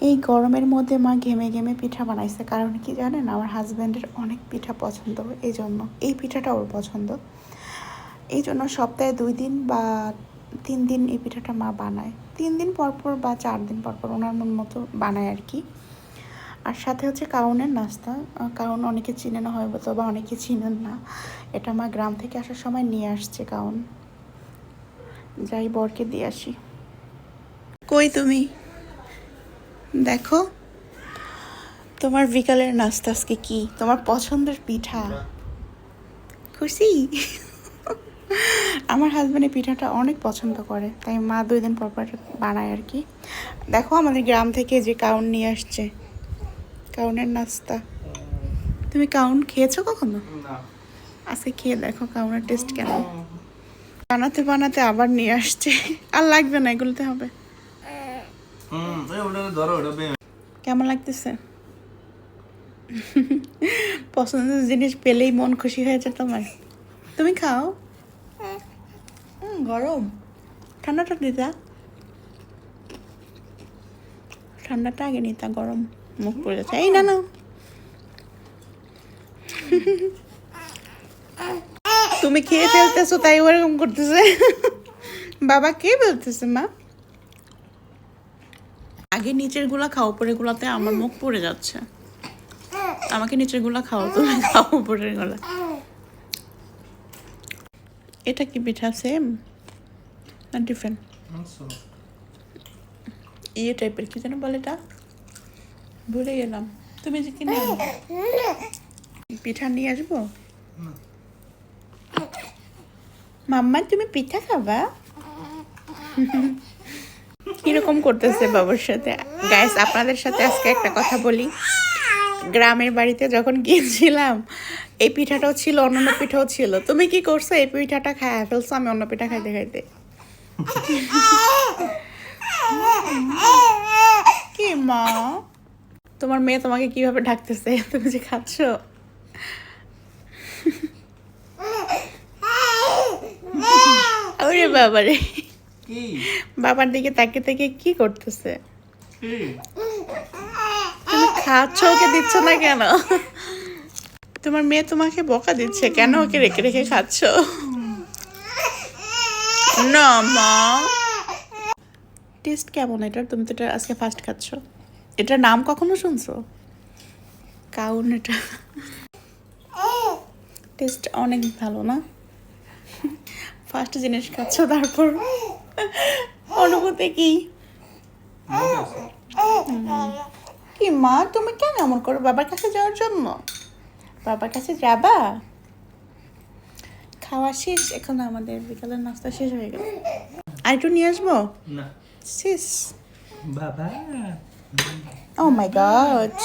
এই গরমের মধ্যে মা ঘেমে ঘেমে পিঠা বানাইছে, কারণ কি জানেন, আমার হাজব্যান্ডের অনেক পিঠা পছন্দ, এই জন্য এই পিঠাটা ওর পছন্দ। এই জন্য সপ্তাহে 2 দিন বা 3 দিন এই পিঠাটা মা বানায়, 3 দিন পর পর বা 4 দিন পর পর ওনার মন মতো বানায় আর কি। আর সাথে হচ্ছে কাউনের নাস্তা। কাউন অনেকে চিনেন হয়তো বা অনেকে চিনেন না, এটা মা গ্রাম থেকে আসার সময় নিয়ে আসছে কাউন। যাই বরকে দিয়ে আসি। কই তুমি? দেখো তোমার বিকালের নাস্তা আজকে কি, তোমার পছন্দের পিঠা। খুশি? আমার হাজব্যান্ড এই পিঠাটা অনেক পছন্দ করে, তাই মা 2 দিন পর পর বানায় আর কি। দেখো আমাদের গ্রাম থেকে যে কাউন নিয়ে আসছে, কাউনের নাস্তা। তুমি কাউন খেয়েছো কখনো? আজকে খেয়ে দেখো কাউনের টেস্ট কেমন। বানাতে বানাতে আবার নিয়ে আসছে, আর লাগবে না, এগুলোতে হবে। কেমন লাগতেছে? পছন্দের জিনিস পেলেই মন খুশি হয়েছে তোমার। তুমি খাও। গরম, ঠান্ডাটা দিতা, ঠান্ডাটা আগে নিতা, গরম মুখ পড়ে যাচ্ছে। এই না না, তুমি খেয়ে ফেলতেছো তাই ওরকম করতেছে। বাবা কে বলতেছে মা? আগে নিচের গুলা খাও, উপরের গুলাতে আমার মুখ পড়ে যাচ্ছে। আমাকে নিচের গুলা খাও, তুমি খাও উপরের গুলা। এটা কি পিঠা, সেম না ডিফারেন্ট? ইয়ে টাইপের কি যেন বলে এটা, ভুলে গেলাম। তুমি যে কিনে পিঠা নিয়ে আসবো। মাম্মা তুমি পিঠা খাবা? কিরকম করতেছে বাবার সাথে। গাইস আপনাদের সাথে আজকে একটা কথা বলি, গ্রামের বাড়িতে যখন গিয়েছিলাম এই পিঠাটাও ছিল, অন্য পিঠাও ছিল। তুমি কি করছো? এই পিঠাটা খায় ফেলছো, আমি অন্য পিঠা খাইতে খাইতে। কি মা, তোমার মেয়ে তোমাকে কিভাবে ডাকতেছে, তুমি যে খাচ্ছ। ওরে বাবারে, বাবার দিকে তাকে থেকে কি করতেছে? তুমি খাচ্ছ, ওকে দিচ্ছ না কেন? তোমার মেয়ে তোমাকে বকা দিচ্ছে কেন, ওকে রেখে রেখে খাচ্ছ? না মা, টেস্ট কেমন এটার? তুমি তো এটা আজকে ফার্স্ট খাচ্ছ, এটার নাম কখনো শুনছো? কাউন, এটা টেস্ট অনেক ভালো না? ফার্স্ট জিনিস খাচ্ছ, তারপর অনুভূতি কি? কি মা, তুমি কেন এমন করো? বাবার কাছে যাওয়ার জন্য? বাবার কাছে যাবা? খাওয়া শেষ, এখন আমাদের বিকালের নাস্তা শেষ হয়ে গেল। আর একটু নিয়ে আসবো না? শেষ বাবা। ও মাই গড।